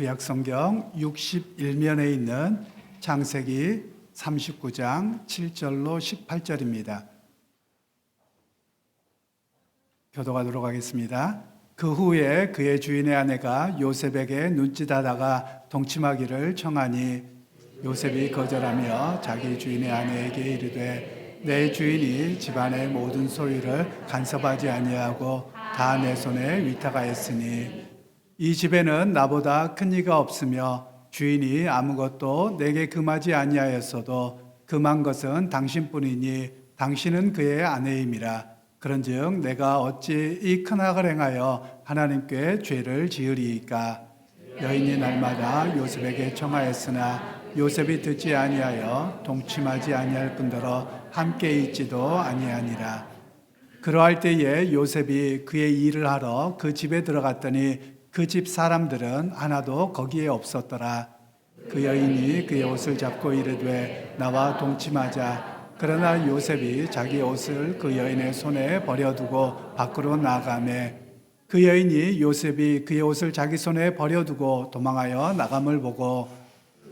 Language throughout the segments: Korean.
구약성경 61면에 있는 창세기 39장 7절로 18절입니다. 교독하도록 하겠습니다. 그 후에 그의 주인의 아내가 요셉에게 눈짓하다가 동침하기를 청하니 요셉이 거절하며 자기 주인의 아내에게 이르되 내 주인이 집안의 모든 소유를 간섭하지 아니하고 다 내 손에 위탁하였으니 이 집에는 나보다 큰 이가 없으며 주인이 아무것도 내게 금하지 아니하였어도 금한 것은 당신뿐이니 당신은 그의 아내임이라. 그런즉 내가 어찌 이 큰 악을 행하여 하나님께 죄를 지으리이까. 여인이 날마다 요셉에게 청하였으나 요셉이 듣지 아니하여 동침하지 아니할 뿐더러 함께 있지도 아니하니라. 그러할 때에 요셉이 그의 일을 하러 그 집에 들어갔더니 그 집 사람들은 하나도 거기에 없었더라. 그 여인이 그의 옷을 잡고 이르되 나와 동침하자. 그러나 요셉이 자기 옷을 그 여인의 손에 버려두고 밖으로 나가매 그 여인이 요셉이 그의 옷을 자기 손에 버려두고 도망하여 나감을 보고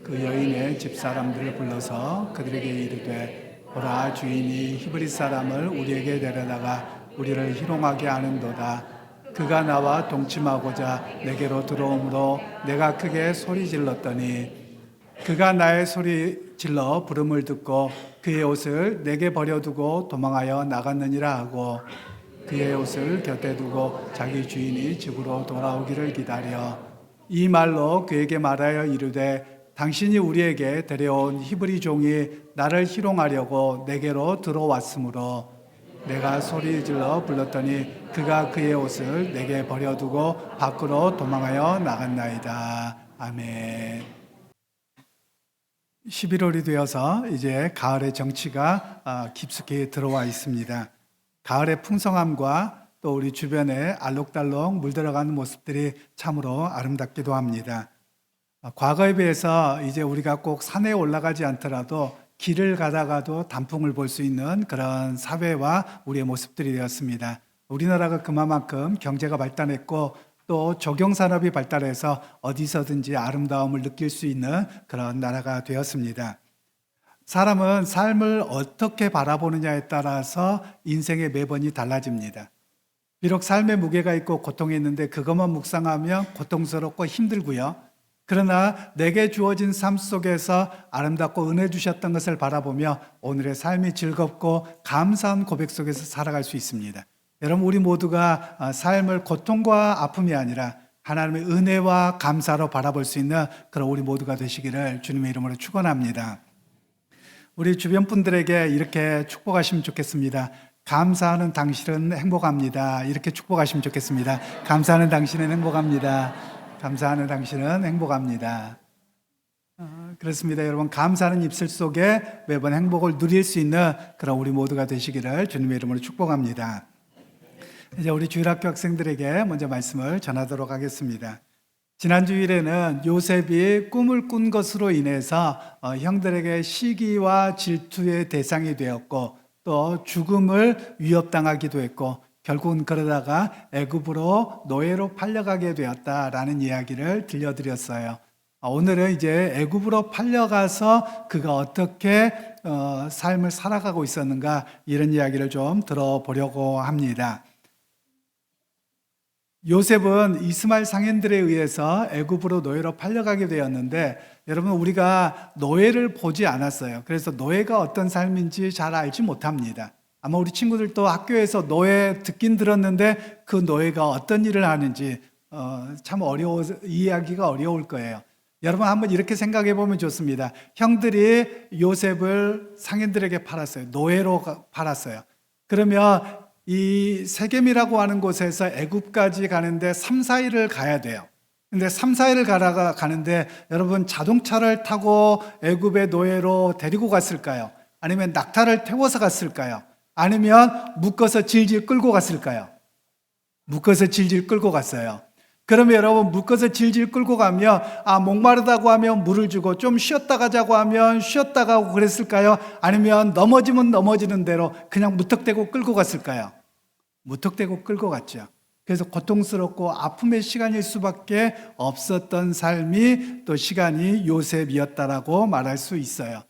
그 여인의 집사람들을 불러서 그들에게 이르되 보라, 주인이 히브리 사람을 우리에게 데려다가 우리를 희롱하게 하는도다. 그가 나와 동침하고자 내게로 들어오므로 내가 크게 소리 질렀더니 그가 나의 소리 질러 부름을 듣고 그의 옷을 내게 버려두고 도망하여 나갔느니라 하고 그의 옷을 곁에 두고 자기 주인이 집으로 돌아오기를 기다려 이 말로 그에게 말하여 이르되 당신이 우리에게 데려온 히브리 종이 나를 희롱하려고 내게로 들어왔으므로 내가 소리 질러 불렀더니 그가 그의 옷을 내게 버려두고 밖으로 도망하여 나갔나이다. 아멘. 11월이 되어서 이제 가을의 정취가 깊숙이 들어와 있습니다. 가을의 풍성함과 또 우리 주변에 알록달록 물들어가는 모습들이 참으로 아름답기도 합니다. 과거에 비해서 이제 우리가 꼭 산에 올라가지 않더라도 길을 가다가도 단풍을 볼 수 있는 그런 사회와 우리의 모습들이 되었습니다. 우리나라가 그만큼 경제가 발달했고 또 조경산업이 발달해서 어디서든지 아름다움을 느낄 수 있는 그런 나라가 되었습니다. 사람은 삶을 어떻게 바라보느냐에 따라서 인생의 매번이 달라집니다. 비록 삶에 무게가 있고 고통이 있는데 그것만 묵상하면 고통스럽고 힘들고요. 그러나 내게 주어진 삶 속에서 아름답고 은혜 주셨던 것을 바라보며 오늘의 삶이 즐겁고 감사한 고백 속에서 살아갈 수 있습니다. 여러분, 우리 모두가 삶을 고통과 아픔이 아니라 하나님의 은혜와 감사로 바라볼 수 있는 그런 우리 모두가 되시기를 주님의 이름으로 축원합니다. 우리 주변 분들에게 이렇게 축복하시면 좋겠습니다. 감사하는 당신은 행복합니다. 이렇게 축복하시면 좋겠습니다. 감사하는 당신은 행복합니다. 감사하는 당신은 행복합니다. 그렇습니다. 여러분, 감사하는 입술 속에 매번 행복을 누릴 수 있는 그런 우리 모두가 되시기를 주님의 이름으로 축복합니다. 이제 우리 주일학교 학생들에게 먼저 말씀을 전하도록 하겠습니다. 지난 주일에는 요셉이 꿈을 꾼 것으로 인해서 형들에게 시기와 질투의 대상이 되었고 또 죽음을 위협당하기도 했고 결국은 그러다가 애굽으로 노예로 팔려가게 되었다라는 이야기를 들려드렸어요. 오늘은 이제 애굽으로 팔려가서 그가 어떻게 삶을 살아가고 있었는가 이런 이야기를 좀 들어보려고 합니다. 요셉은 이스마엘 상인들에 의해서 애굽으로 노예로 팔려가게 되었는데 여러분, 우리가 노예를 보지 않았어요. 그래서 노예가 어떤 삶인지 잘 알지 못합니다. 아마 우리 친구들도 학교에서 노예 듣긴 들었는데 그 노예가 어떤 일을 하는지 참 이해하기가 어려울 거예요. 여러분, 한번 이렇게 생각해 보면 좋습니다. 형들이 요셉을 상인들에게 팔았어요. 노예로 팔았어요. 그러면 이 세겜이라고 하는 곳에서 애굽까지 가는데 3, 4일을 가야 돼요. 근데 3, 4일을 가는데 여러분, 자동차를 타고 애굽의 노예로 데리고 갔을까요? 아니면 낙타를 태워서 갔을까요? 아니면 묶어서 질질 끌고 갔을까요? 묶어서 질질 끌고 갔어요. 그러면 여러분, 묶어서 질질 끌고 가면 목마르다고 하면 물을 주고 좀 쉬었다 가자고 하면 쉬었다 가고 그랬을까요? 아니면 넘어지면 넘어지는 대로 그냥 무턱대고 끌고 갔을까요? 무턱대고 끌고 갔죠. 그래서 고통스럽고 아픔의 시간일 수밖에 없었던 삶이 또 시간이 요셉이었다라고 말할 수 있어요.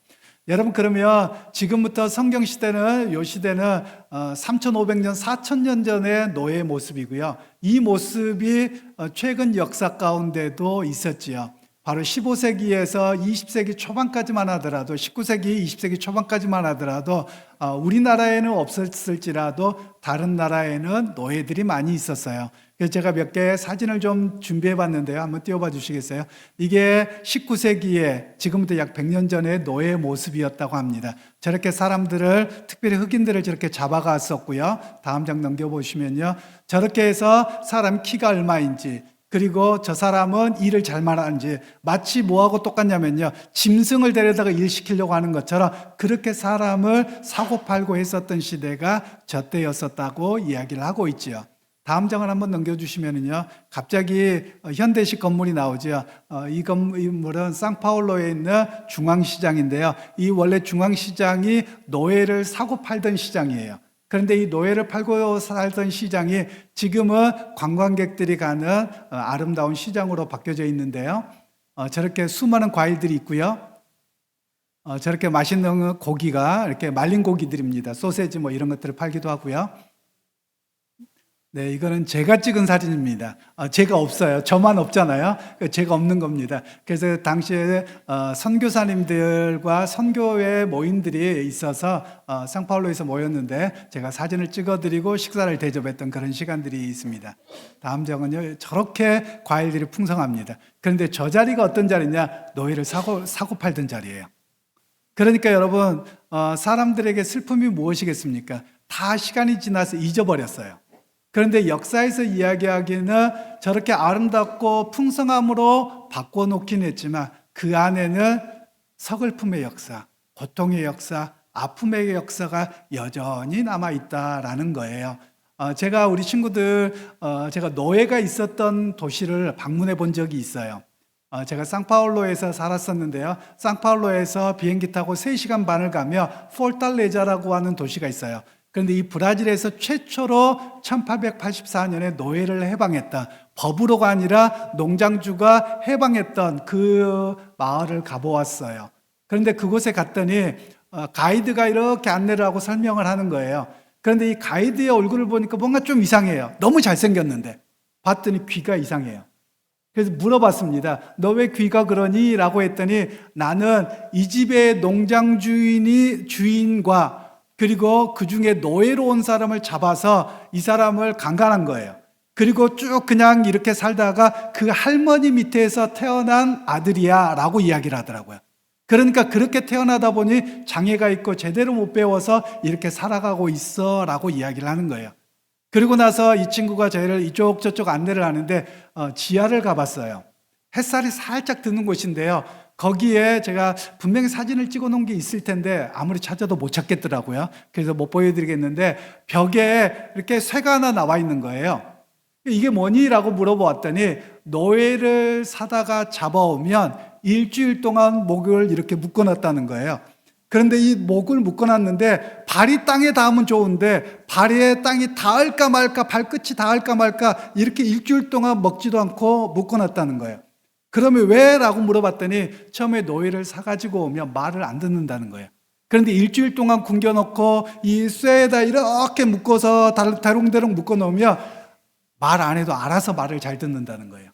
여러분, 그러면 지금부터 성경 시대는, 요 시대는 3,500년, 4,000년 전의 노예의 모습이고요. 이 모습이 최근 역사 가운데도 있었지요. 바로 15세기에서 20세기 초반까지만 하더라도, 19세기, 20세기 초반까지만 하더라도 우리나라에는 없었을지라도 다른 나라에는 노예들이 많이 있었어요. 그래서 제가 몇 개의 사진을 좀 준비해 봤는데요. 한번 띄워봐 주시겠어요? 이게 19세기에 지금부터 약 100년 전의 노예의 모습이었다고 합니다. 저렇게 사람들을, 특별히 흑인들을 저렇게 잡아갔었고요. 다음 장 넘겨보시면요. 저렇게 해서 사람 키가 얼마인지, 그리고 저 사람은 일을 잘만 하는지, 마치 뭐하고 똑같냐면요, 짐승을 데려다가 일시키려고 하는 것처럼 그렇게 사람을 사고팔고 했었던 시대가 저 때였었다고 이야기를 하고 있지요. 다음 장을 한번 넘겨주시면요, 갑자기 현대식 건물이 나오죠. 이 건물은 상파울로에 있는 중앙시장인데요. 이 원래 중앙시장이 노예를 사고 팔던 시장이에요. 그런데 이 노예를 팔고 살던 시장이 지금은 관광객들이 가는 아름다운 시장으로 바뀌어져 있는데요. 저렇게 수많은 과일들이 있고요. 저렇게 맛있는 고기가 이렇게 말린 고기들입니다. 소세지 뭐 이런 것들을 팔기도 하고요. 네, 이거는 제가 찍은 사진입니다. 제가 없어요. 저만 없잖아요. 제가 없는 겁니다. 그래서 당시에 선교사님들과 선교회 모임들이 있어서 상파울로에서 모였는데 제가 사진을 찍어드리고 식사를 대접했던 그런 시간들이 있습니다. 다음 장은요, 저렇게 과일들이 풍성합니다. 그런데 저 자리가 어떤 자리냐? 노예를 사고 팔던 자리예요. 그러니까 여러분, 사람들에게 슬픔이 무엇이겠습니까? 다 시간이 지나서 잊어버렸어요. 그런데 역사에서 이야기하기는 저렇게 아름답고 풍성함으로 바꿔놓긴 했지만 그 안에는 서글픔의 역사, 고통의 역사, 아픔의 역사가 여전히 남아있다라는 거예요. 제가 우리 친구들, 제가 노예가 있었던 도시를 방문해 본 적이 있어요. 제가 상파울로에서 살았었는데요. 상파울로에서 비행기 타고 3시간 반을 가면 포르탈레자라고 하는 도시가 있어요. 그런데 이 브라질에서 최초로 1884년에 노예를 해방했다. 법으로가 아니라 농장주가 해방했던 그 마을을 가보았어요. 그런데 그곳에 갔더니 가이드가 이렇게 안내를 하고 설명을 하는 거예요. 그런데 이 가이드의 얼굴을 보니까 뭔가 좀 이상해요. 너무 잘생겼는데 봤더니 귀가 이상해요. 그래서 물어봤습니다. 너 왜 귀가 그러니? 라고 했더니 나는 이 집의 농장 주인과 그리고 그 중에 노예로 온 사람을 잡아서 이 사람을 강간한 거예요. 그리고 쭉 그냥 이렇게 살다가 그 할머니 밑에서 태어난 아들이야 라고 이야기를 하더라고요. 그러니까 그렇게 태어나다 보니 장애가 있고 제대로 못 배워서 이렇게 살아가고 있어 라고 이야기를 하는 거예요. 그리고 나서 이 친구가 저희를 이쪽 저쪽 안내를 하는데 지하를 가봤어요. 햇살이 살짝 드는 곳인데요. 거기에 제가 분명히 사진을 찍어 놓은 게 있을 텐데 아무리 찾아도 못 찾겠더라고요. 그래서 못 보여드리겠는데 벽에 이렇게 쇠가 하나 나와 있는 거예요. 이게 뭐니? 라고 물어보았더니 노예를 사다가 잡아오면 일주일 동안 목을 이렇게 묶어놨다는 거예요. 그런데 이 목을 묶어놨는데 발이 땅에 닿으면 좋은데 발에 땅이 닿을까 말까, 발끝이 닿을까 말까 이렇게 일주일 동안 먹지도 않고 묶어놨다는 거예요. 그러면 왜? 라고 물어봤더니 처음에 노예를 사가지고 오면 말을 안 듣는다는 거예요. 그런데 일주일 동안 굶겨놓고 이 쇠에다 이렇게 묶어서 대롱대롱 묶어놓으면 말 안 해도 알아서 말을 잘 듣는다는 거예요.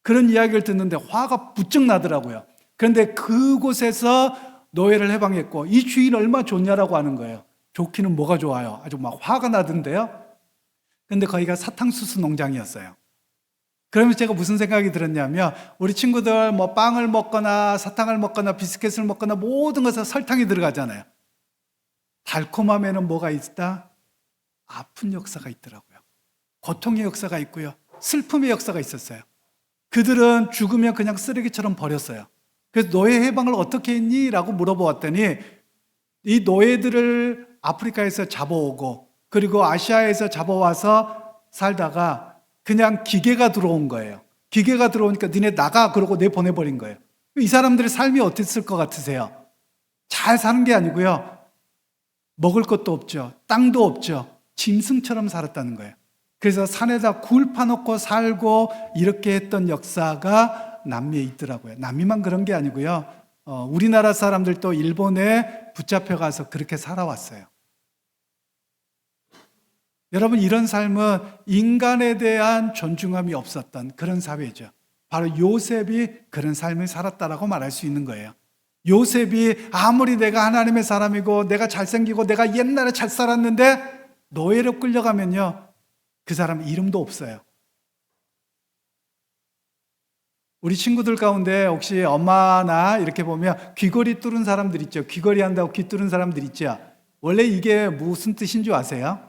그런 이야기를 듣는데 화가 부쩍 나더라고요. 그런데 그곳에서 노예를 해방했고 이 주인 얼마나 좋냐라고 하는 거예요. 좋기는 뭐가 좋아요. 아주 막 화가 나던데요. 그런데 거기가 사탕수수 농장이었어요. 그러면 제가 무슨 생각이 들었냐면 우리 친구들 뭐 빵을 먹거나 사탕을 먹거나 비스켓을 먹거나 모든 것에 설탕이 들어가잖아요. 달콤함에는 뭐가 있다? 아픈 역사가 있더라고요. 고통의 역사가 있고요. 슬픔의 역사가 있었어요. 그들은 죽으면 그냥 쓰레기처럼 버렸어요. 그래서 노예 해방을 어떻게 했니? 라고 물어보았더니 이 노예들을 아프리카에서 잡아오고 그리고 아시아에서 잡아와서 살다가 그냥 기계가 들어온 거예요. 기계가 들어오니까 니네 나가 그러고 내보내버린 거예요. 이 사람들의 삶이 어땠을 것 같으세요? 잘 사는 게 아니고요. 먹을 것도 없죠. 땅도 없죠. 짐승처럼 살았다는 거예요. 그래서 산에다 굴 파놓고 살고 이렇게 했던 역사가 남미에 있더라고요. 남미만 그런 게 아니고요. 우리나라 사람들도 일본에 붙잡혀 가서 그렇게 살아왔어요. 여러분, 이런 삶은 인간에 대한 존중함이 없었던 그런 사회죠. 바로 요셉이 그런 삶을 살았다라고 말할 수 있는 거예요. 요셉이 아무리 내가 하나님의 사람이고 내가 잘생기고 내가 옛날에 잘 살았는데 노예로 끌려가면요, 그 사람 이름도 없어요. 우리 친구들 가운데 혹시 엄마나 이렇게 보면 귀걸이 뚫은 사람들 있죠. 귀걸이 한다고 귀 뚫은 사람들 있죠. 원래 이게 무슨 뜻인 줄 아세요?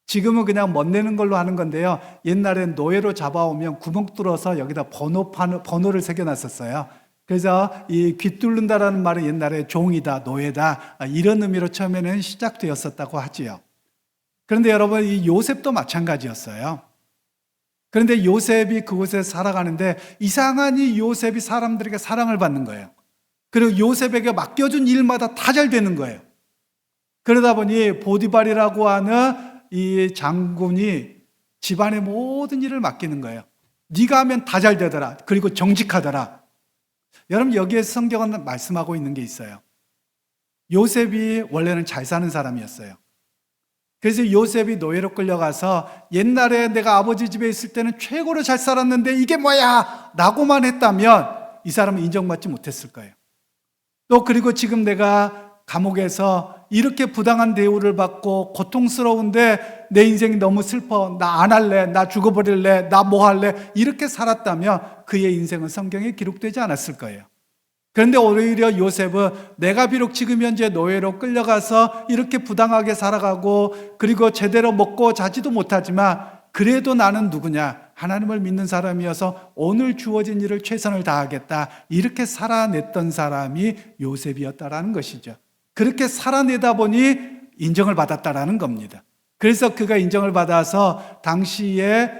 지금은 그냥 멋내는 걸로 하는 건데요. 옛날엔 노예로 잡아오면 구멍 뚫어서 여기다 번호를 새겨놨었어요. 그래서 이 귀 뚫는다라는 말은 옛날에 종이다, 노예다, 이런 의미로 처음에는 시작되었었다고 하지요. 그런데 여러분, 이 요셉도 마찬가지였어요. 그런데 요셉이 그곳에 살아가는데 이상한 이 요셉이 사람들에게 사랑을 받는 거예요. 그리고 요셉에게 맡겨준 일마다 다 잘 되는 거예요. 그러다 보니 보디발이라고 하는 이 장군이 집안의 모든 일을 맡기는 거예요. 네가 하면 다 잘 되더라. 그리고 정직하더라. 여러분, 여기에 성경은 말씀하고 있는 게 있어요. 요셉이 원래는 잘 사는 사람이었어요. 그래서 요셉이 노예로 끌려가서 옛날에 내가 아버지 집에 있을 때는 최고로 잘 살았는데 이게 뭐야? 라고만 했다면 이 사람은 인정받지 못했을 거예요. 또 그리고 지금 내가 감옥에서 이렇게 부당한 대우를 받고 고통스러운데 내 인생이 너무 슬퍼. 나 안 할래. 나 죽어버릴래. 나 뭐 할래. 이렇게 살았다면 그의 인생은 성경에 기록되지 않았을 거예요. 그런데 오히려 요셉은 내가 비록 지금 현재 노예로 끌려가서 이렇게 부당하게 살아가고 그리고 제대로 먹고 자지도 못하지만 그래도 나는 누구냐? 하나님을 믿는 사람이어서 오늘 주어진 일을 최선을 다하겠다. 이렇게 살아냈던 사람이 요셉이었다라는 것이죠. 그렇게 살아내다 보니 인정을 받았다라는 겁니다. 그래서 그가 인정을 받아서 당시에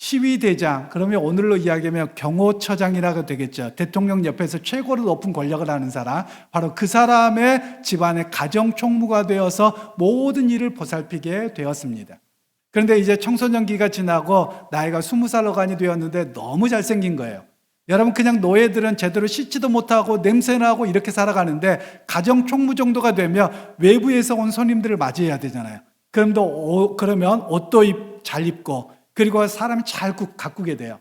시위대장, 그러면 오늘로 이야기하면 경호처장이라고 되겠죠. 대통령 옆에서 최고로 높은 권력을 하는 사람, 바로 그 사람의 집안의 가정총무가 되어서 모든 일을 보살피게 되었습니다. 그런데 이제 청소년기가 지나고 나이가 20살 어간이 되었는데 너무 잘생긴 거예요. 여러분, 그냥 노예들은 제대로 씻지도 못하고 냄새나고 이렇게 살아가는데 가정총무 정도가 되면 외부에서 온 손님들을 맞이해야 되잖아요. 그러면 옷도 잘 입고 그리고 사람이 잘 가꾸게 돼요.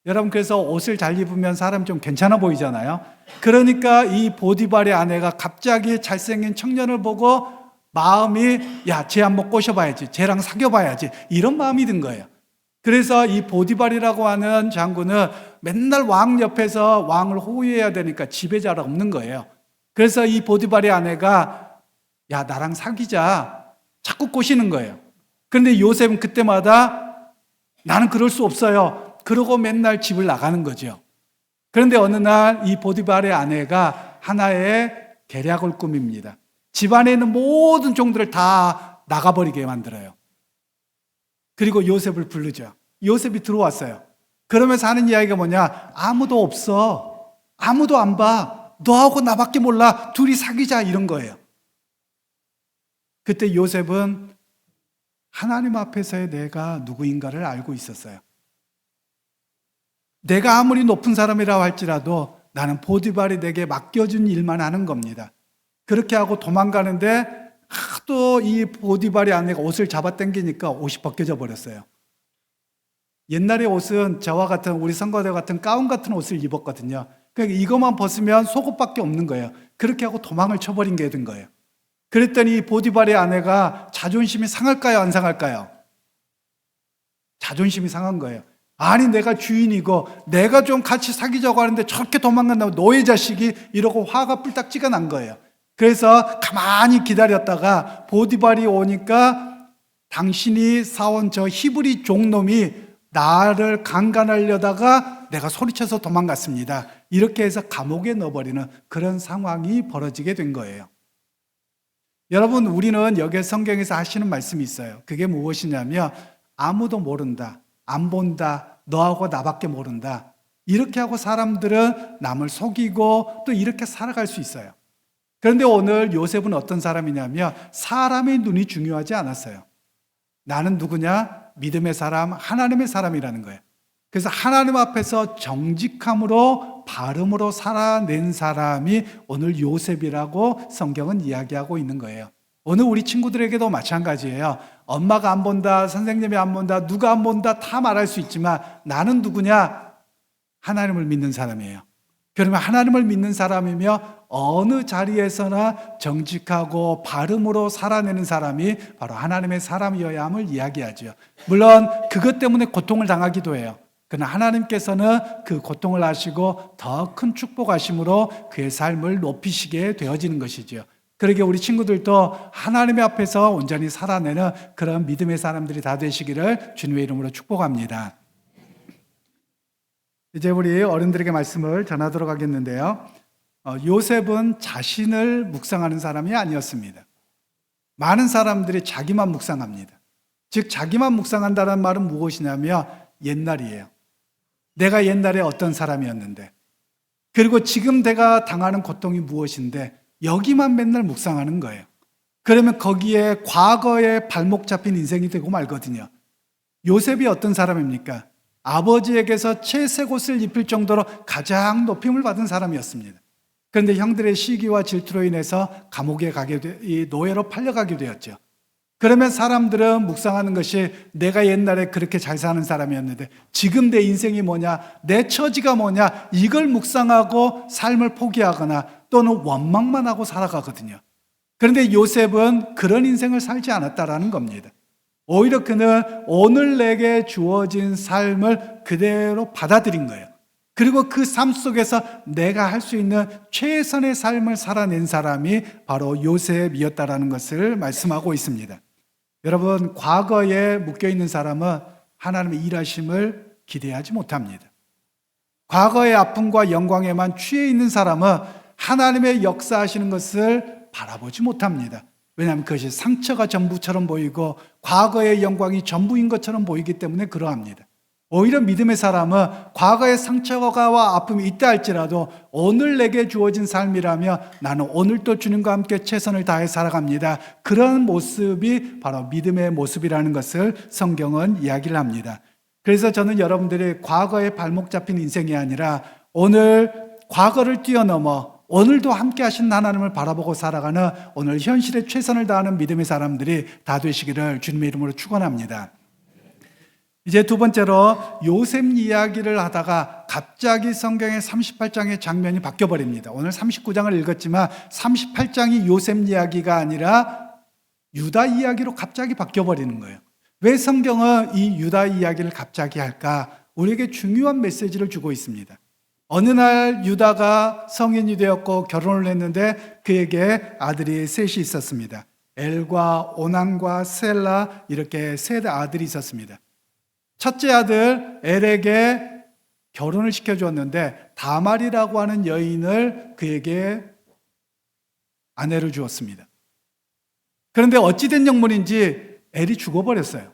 여러분, 그래서 옷을 잘 입으면 사람 좀 괜찮아 보이잖아요. 그러니까 이 보디발의 아내가 갑자기 잘생긴 청년을 보고 마음이 야, 쟤 한번 꼬셔봐야지, 쟤랑 사귀어봐야지, 이런 마음이 든 거예요. 그래서 이 보디발이라고 하는 장군은 맨날 왕 옆에서 왕을 호위해야 되니까 지배자가 없는 거예요. 그래서 이 보디발의 아내가 야, 나랑 사귀자 자꾸 꼬시는 거예요. 그런데 요셉은 그때마다 나는 그럴 수 없어요. 그러고 맨날 집을 나가는 거죠. 그런데 어느 날 이 보디발의 아내가 하나의 계략을 꾸밉니다. 집안에 있는 모든 종들을 다 나가버리게 만들어요. 그리고 요셉을 부르죠. 요셉이 들어왔어요. 그러면서 하는 이야기가 뭐냐? 아무도 없어. 아무도 안 봐. 너하고 나밖에 몰라. 둘이 사귀자, 이런 거예요. 그때 요셉은 하나님 앞에서의 내가 누구인가를 알고 있었어요. 내가 아무리 높은 사람이라고 할지라도 나는 보디발이 내게 맡겨준 일만 하는 겁니다. 그렇게 하고 도망가는데 하도 이 보디발의 아내가 옷을 잡아당기니까 옷이 벗겨져 버렸어요. 옛날의 옷은 저와 같은 우리 성가대 같은 가운 같은 옷을 입었거든요. 그러니까 이것만 벗으면 속옷밖에 없는 거예요. 그렇게 하고 도망을 쳐버린 게 된 거예요. 그랬더니 보디발의 아내가 자존심이 상할까요, 안 상할까요? 자존심이 상한 거예요. 아니, 내가 주인이고 내가 좀 같이 사귀자고 하는데 저렇게 도망간다고 너의 자식이, 이러고 화가 뿔딱지가 난 거예요. 그래서 가만히 기다렸다가 보디발이 오니까 당신이 사온 저 히브리 종놈이 나를 강간하려다가 내가 소리쳐서 도망갔습니다. 이렇게 해서 감옥에 넣어버리는 그런 상황이 벌어지게 된 거예요. 여러분, 우리는 여기 성경에서 하시는 말씀이 있어요. 그게 무엇이냐면 아무도 모른다, 안 본다, 너하고 나밖에 모른다, 이렇게 하고 사람들은 남을 속이고 또 이렇게 살아갈 수 있어요. 그런데 오늘 요셉은 어떤 사람이냐면 사람의 눈이 중요하지 않았어요. 나는 누구냐? 믿음의 사람, 하나님의 사람이라는 거예요. 그래서 하나님 앞에서 정직함으로 발음으로 살아낸 사람이 오늘 요셉이라고 성경은 이야기하고 있는 거예요. 오늘 우리 친구들에게도 마찬가지예요. 엄마가 안 본다, 선생님이 안 본다, 누가 안 본다 다 말할 수 있지만 나는 누구냐? 하나님을 믿는 사람이에요. 그러면 하나님을 믿는 사람이며 어느 자리에서나 정직하고 발음으로 살아내는 사람이 바로 하나님의 사람이어야 함을 이야기하죠. 물론 그것 때문에 고통을 당하기도 해요. 그러나 하나님께서는 그 고통을 아시고 더 큰 축복하심으로 그의 삶을 높이시게 되어지는 것이죠. 그러게 우리 친구들도 하나님의 앞에서 온전히 살아내는 그런 믿음의 사람들이 다 되시기를 주님의 이름으로 축복합니다. 이제 우리 어른들에게 말씀을 전하도록 하겠는데요. 요셉은 자신을 묵상하는 사람이 아니었습니다. 많은 사람들이 자기만 묵상합니다. 즉 자기만 묵상한다는 말은 무엇이냐면 옛날이에요. 내가 옛날에 어떤 사람이었는데, 그리고 지금 내가 당하는 고통이 무엇인데 여기만 맨날 묵상하는 거예요. 그러면 거기에 과거에 발목 잡힌 인생이 되고 말거든요. 요셉이 어떤 사람입니까? 아버지에게서 채색 옷을 입힐 정도로 가장 높임을 받은 사람이었습니다. 그런데 형들의 시기와 질투로 인해서 감옥에 노예로 팔려가게 되었죠. 그러면 사람들은 묵상하는 것이 내가 옛날에 그렇게 잘 사는 사람이었는데 지금 내 인생이 뭐냐, 내 처지가 뭐냐, 이걸 묵상하고 삶을 포기하거나 또는 원망만 하고 살아가거든요. 그런데 요셉은 그런 인생을 살지 않았다라는 겁니다. 오히려 그는 오늘 내게 주어진 삶을 그대로 받아들인 거예요. 그리고 그 삶 속에서 내가 할 수 있는 최선의 삶을 살아낸 사람이 바로 요셉이었다라는 것을 말씀하고 있습니다. 여러분, 과거에 묶여있는 사람은 하나님의 일하심을 기대하지 못합니다. 과거의 아픔과 영광에만 취해 있는 사람은 하나님의 역사하시는 것을 바라보지 못합니다. 왜냐하면 그것이 상처가 전부처럼 보이고 과거의 영광이 전부인 것처럼 보이기 때문에 그러합니다. 오히려 믿음의 사람은 과거의 상처와 아픔이 있다 할지라도 오늘 내게 주어진 삶이라며 나는 오늘도 주님과 함께 최선을 다해 살아갑니다. 그런 모습이 바로 믿음의 모습이라는 것을 성경은 이야기를 합니다. 그래서 저는 여러분들이 과거에 발목 잡힌 인생이 아니라 오늘 과거를 뛰어넘어 오늘도 함께 하신 하나님을 바라보고 살아가는 오늘 현실에 최선을 다하는 믿음의 사람들이 다 되시기를 주님의 이름으로 축원합니다. 이제 두 번째로 요셉 이야기를 하다가 갑자기 성경의 38장의 장면이 바뀌어버립니다. 오늘 39장을 읽었지만 38장이 요셉 이야기가 아니라 유다 이야기로 갑자기 바뀌어버리는 거예요. 왜 성경은 이 유다 이야기를 갑자기 할까? 우리에게 중요한 메시지를 주고 있습니다. 어느 날 유다가 성인이 되었고 결혼을 했는데 그에게 아들이 셋이 있었습니다. 엘과 오난과 셀라, 이렇게 세 아들이 있었습니다. 첫째 아들 엘에게 결혼을 시켜주었는데 다말이라고 하는 여인을 그에게 아내를 주었습니다. 그런데 어찌된 영문인지 엘이 죽어버렸어요.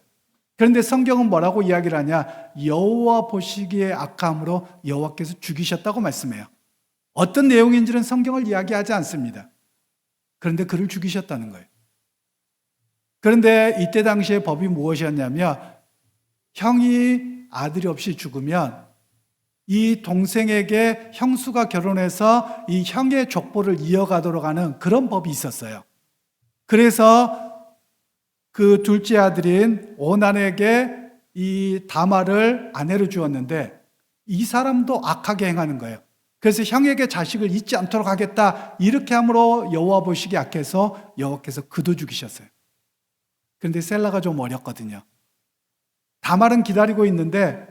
그런데 성경은 뭐라고 이야기를 하냐? 여호와 보시기에 악함으로 여호와께서 죽이셨다고 말씀해요. 어떤 내용인지는 성경을 이야기하지 않습니다. 그런데 그를 죽이셨다는 거예요. 그런데 이때 당시의 법이 무엇이었냐면 형이 아들이 없이 죽으면 이 동생에게 형수가 결혼해서 이 형의 족보를 이어가도록 하는 그런 법이 있었어요. 그래서 그 둘째 아들인 오난에게 이 다말을 아내로 주었는데 이 사람도 악하게 행하는 거예요. 그래서 형에게 자식을 잊지 않도록 하겠다, 이렇게 함으로 여호와 보시기 악해서 여호와께서 그도 죽이셨어요. 그런데 셀라가 좀 어렸거든요. 다말은 기다리고 있는데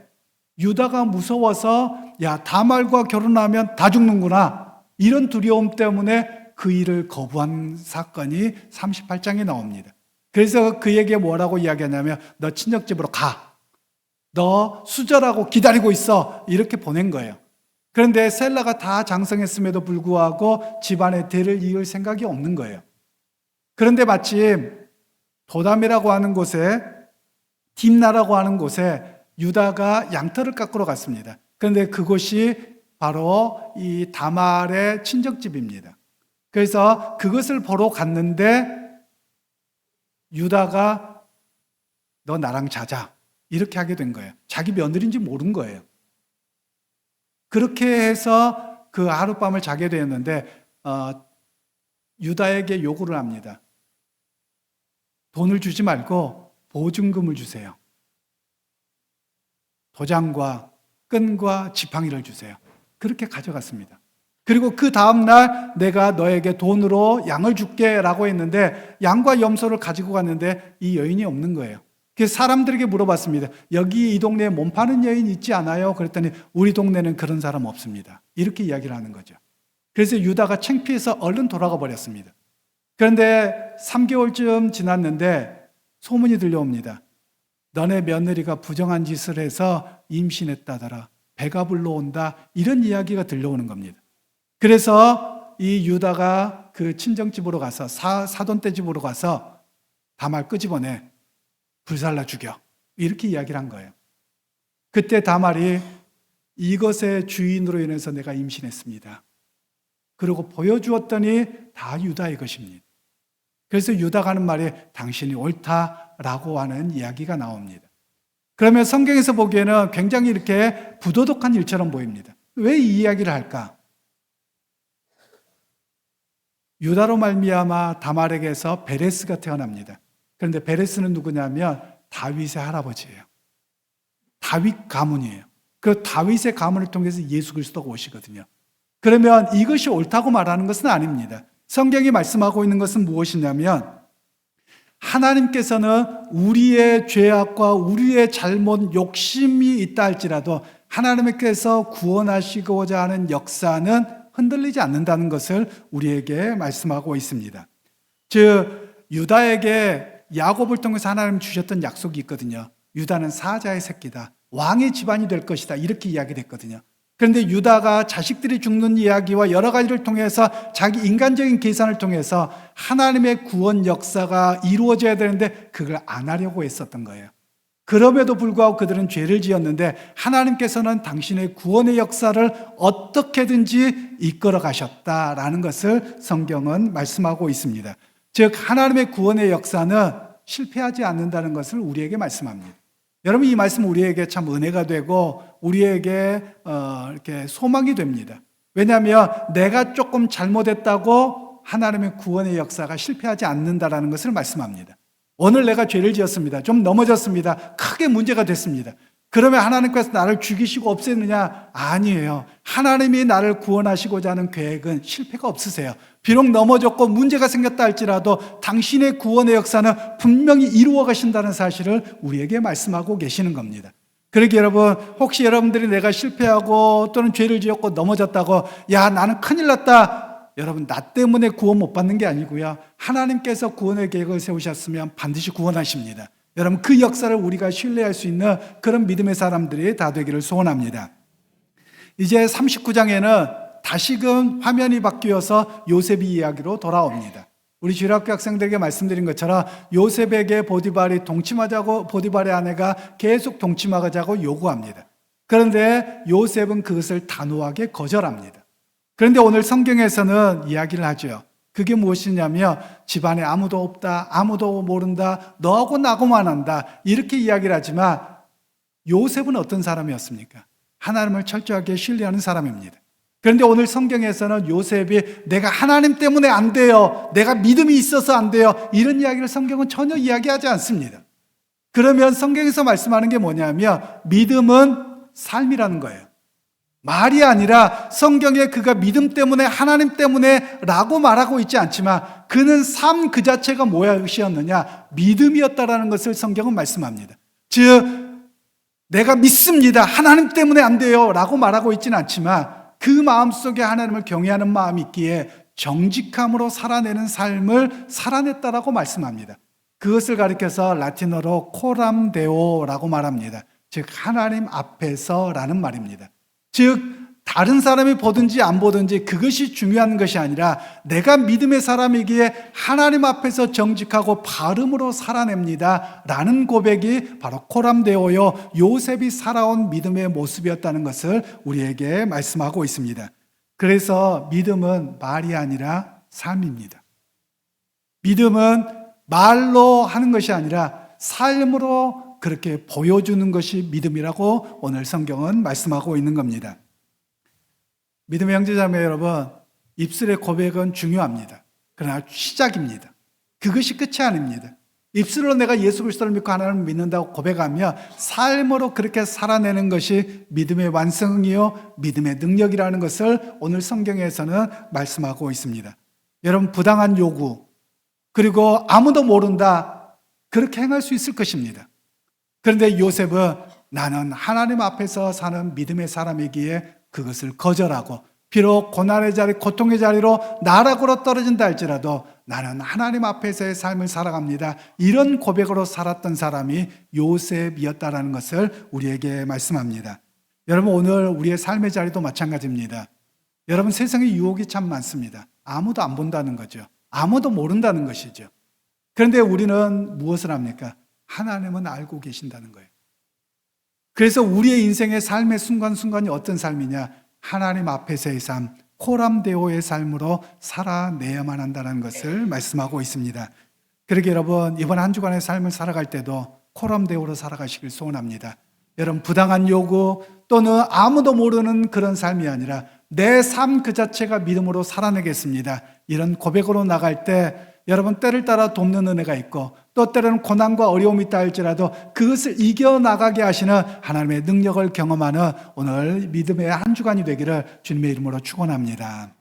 유다가 무서워서 야, 다말과 결혼하면 다 죽는구나, 이런 두려움 때문에 그 일을 거부한 사건이 38장에 나옵니다. 그래서 그에게 뭐라고 이야기하냐면 너 친척집으로 가, 너 수절하고 기다리고 있어, 이렇게 보낸 거예요. 그런데 셀라가 다 장성했음에도 불구하고 집안의 대를 이을 생각이 없는 거예요. 그런데 마침 도담이라고 하는 곳에, 딥나라고 하는 곳에 유다가 양털을 깎으러 갔습니다. 그런데 그곳이 바로 이 다말의 친척집입니다. 그래서 그것을 보러 갔는데 유다가 너 나랑 자자, 이렇게 하게 된 거예요. 자기 며느리인지 모른 거예요. 그렇게 해서 그 하룻밤을 자게 되었는데 유다에게 요구를 합니다. 돈을 주지 말고 보증금을 주세요. 도장과 끈과 지팡이를 주세요. 그렇게 가져갔습니다. 그리고 그 다음날 내가 너에게 돈으로 양을 줄게 라고 했는데 양과 염소를 가지고 갔는데 이 여인이 없는 거예요. 그래서 사람들에게 물어봤습니다. 여기 이 동네에 몸 파는 여인 있지 않아요? 그랬더니 우리 동네는 그런 사람 없습니다. 이렇게 이야기를 하는 거죠. 그래서 유다가 창피해서 얼른 돌아가 버렸습니다. 그런데 3개월쯤 지났는데 소문이 들려옵니다. 너네 며느리가 부정한 짓을 해서 임신했다더라. 배가 불러온다. 이런 이야기가 들려오는 겁니다. 그래서 이 유다가 그 친정집으로 가서 사돈댁 집으로 가서 다말 끄집어내 불살라 죽여. 이렇게 이야기를 한 거예요. 그때 다말이 이것의 주인으로 인해서 내가 임신했습니다. 그리고 보여주었더니 다 유다의 것입니다. 그래서 유다가 하는 말이 당신이 옳다라고 하는 이야기가 나옵니다. 그러면 성경에서 보기에는 굉장히 이렇게 부도덕한 일처럼 보입니다. 왜 이 이야기를 할까? 유다로 말미암아 다말에게서 베레스가 태어납니다. 그런데 베레스는 누구냐면 다윗의 할아버지예요. 다윗 가문이에요. 그 다윗의 가문을 통해서 예수 그리스도가 오시거든요. 그러면 이것이 옳다고 말하는 것은 아닙니다. 성경이 말씀하고 있는 것은 무엇이냐면 하나님께서는 우리의 죄악과 우리의 잘못, 욕심이 있다 할지라도 하나님께서 구원하시고자 하는 역사는 흔들리지 않는다는 것을 우리에게 말씀하고 있습니다. 즉 유다에게 야곱을 통해서 하나님 주셨던 약속이 있거든요. 유다는 사자의 새끼다. 왕의 집안이 될 것이다. 이렇게 이야기됐거든요. 그런데 유다가 자식들이 죽는 이야기와 여러 가지를 통해서 자기 인간적인 계산을 통해서 하나님의 구원 역사가 이루어져야 되는데 그걸 안 하려고 했었던 거예요. 그럼에도 불구하고 그들은 죄를 지었는데 하나님께서는 당신의 구원의 역사를 어떻게든지 이끌어 가셨다라는 것을 성경은 말씀하고 있습니다. 즉 하나님의 구원의 역사는 실패하지 않는다는 것을 우리에게 말씀합니다. 여러분 이 말씀 우리에게 참 은혜가 되고 우리에게 이렇게 소망이 됩니다. 왜냐하면 내가 조금 잘못했다고 하나님의 구원의 역사가 실패하지 않는다라는 것을 말씀합니다. 오늘 내가 죄를 지었습니다. 좀 넘어졌습니다. 크게 문제가 됐습니다. 그러면 하나님께서 나를 죽이시고 없애느냐? 아니에요. 하나님이 나를 구원하시고자 하는 계획은 실패가 없으세요. 비록 넘어졌고 문제가 생겼다 할지라도 당신의 구원의 역사는 분명히 이루어 가신다는 사실을 우리에게 말씀하고 계시는 겁니다. 그러기에 여러분 혹시 여러분들이 내가 실패하고 또는 죄를 지었고 넘어졌다고 야 나는 큰일 났다. 여러분 나 때문에 구원 못 받는 게 아니고요. 하나님께서 구원의 계획을 세우셨으면 반드시 구원하십니다. 여러분 그 역사를 우리가 신뢰할 수 있는 그런 믿음의 사람들이 다 되기를 소원합니다. 이제 39장에는 다시금 화면이 바뀌어서 요셉이 이야기로 돌아옵니다. 우리 주일학교 학생들에게 말씀드린 것처럼 요셉에게 보디발의 아내가 계속 동침하자고 요구합니다. 그런데 요셉은 그것을 단호하게 거절합니다. 그런데 오늘 성경에서는 이야기를 하죠. 그게 무엇이냐면 집안에 아무도 없다, 아무도 모른다, 너하고 나고만 한다 이렇게 이야기를 하지만 요셉은 어떤 사람이었습니까? 하나님을 철저하게 신뢰하는 사람입니다. 그런데 오늘 성경에서는 요셉이 내가 하나님 때문에 안 돼요, 내가 믿음이 있어서 안 돼요 이런 이야기를 성경은 전혀 이야기하지 않습니다. 그러면 성경에서 말씀하는 게 뭐냐면 믿음은 삶이라는 거예요. 말이 아니라 성경에 그가 믿음 때문에 하나님 때문에 라고 말하고 있지 않지만 그는 삶 그 자체가 무엇이었느냐? 믿음이었다라는 것을 성경은 말씀합니다. 즉 내가 믿습니다. 하나님 때문에 안 돼요 라고 말하고 있지는 않지만 그 마음속에 하나님을 경외하는 마음이 있기에 정직함으로 살아내는 삶을 살아냈다라고 말씀합니다. 그것을 가리켜서 라틴어로 코람데오라고 말합니다. 즉 하나님 앞에서라는 말입니다. 즉 다른 사람이 보든지 안 보든지 그것이 중요한 것이 아니라 내가 믿음의 사람이기에 하나님 앞에서 정직하고 바름으로 살아냅니다 라는 고백이 바로 코람데오요 요셉이 살아온 믿음의 모습이었다는 것을 우리에게 말씀하고 있습니다. 그래서 믿음은 말이 아니라 삶입니다. 믿음은 말로 하는 것이 아니라 삶으로 그렇게 보여주는 것이 믿음이라고 오늘 성경은 말씀하고 있는 겁니다. 믿음의 형제자매 여러분, 입술의 고백은 중요합니다. 그러나 시작입니다. 그것이 끝이 아닙니다. 입술로 내가 예수 그리스도를 믿고 하나님을 믿는다고 고백하며 삶으로 그렇게 살아내는 것이 믿음의 완성이요 믿음의 능력이라는 것을 오늘 성경에서는 말씀하고 있습니다. 여러분, 부당한 요구 그리고 아무도 모른다, 그렇게 행할 수 있을 것입니다. 그런데 요셉은 나는 하나님 앞에서 사는 믿음의 사람이기에 그것을 거절하고, 비록 고난의 자리, 고통의 자리로 나락으로 떨어진다 할지라도 나는 하나님 앞에서의 삶을 살아갑니다, 이런 고백으로 살았던 사람이 요셉이었다라는 것을 우리에게 말씀합니다. 여러분, 오늘 우리의 삶의 자리도 마찬가지입니다. 여러분, 세상에 유혹이 참 많습니다. 아무도 안 본다는 거죠. 아무도 모른다는 것이죠. 그런데 우리는 무엇을 합니까? 하나님은 알고 계신다는 거예요. 그래서 우리의 인생의 삶의 순간순간이 어떤 삶이냐? 하나님 앞에서의 삶, 코람데오의 삶으로 살아내야만 한다는 것을 말씀하고 있습니다. 그러게 여러분, 이번 한 주간의 삶을 살아갈 때도 코람데오로 살아가시길 소원합니다. 여러분, 부당한 요구 또는 아무도 모르는 그런 삶이 아니라 내 삶 그 자체가 믿음으로 살아내겠습니다, 이런 고백으로 나갈 때 여러분, 때를 따라 돕는 은혜가 있고 또 때로는 고난과 어려움이 있다 할지라도 그것을 이겨나가게 하시는 하나님의 능력을 경험하는 오늘 믿음의 한 주간이 되기를 주님의 이름으로 축원합니다.